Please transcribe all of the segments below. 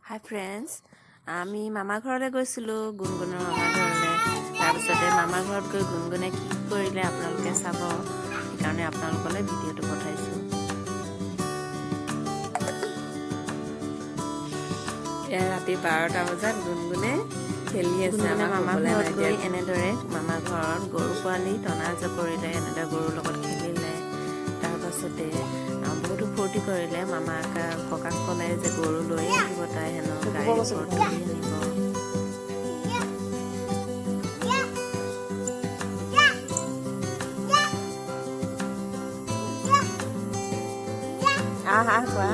হাই friends, আমি মামাৰ ঘৰলৈ গৈছিলোঁ, গুণগুণৰ মামাৰ ঘৰলৈ। তাৰপিছতে মামাৰ ঘৰত গৈ গুণগুণে কি কৰিলে আপোনালোকে চাব, সেইকাৰণে আপোনালোকলৈ ভিডিঅ'টো পঠাইছোঁ। এয়া ৰাতি 12টা বজাত গুণগুণে খেলি আছে। মামাৰ ঘৰত গৈ এনেদৰে মামাৰ ঘৰত গৰু পোৱালি টনা জপৰিলে, এনেদৰে গৰুৰ লগত খেলিলে। তাৰপাছতে বহুতো ফূৰ্তি কৰিলে। মামাক ককাক ক'লে যে গৰু লৈ আহিব, তাই হেনো গাড়ীৰ ওপৰত তুলি আনিব। কোৱা কোৱা।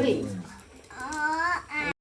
Đi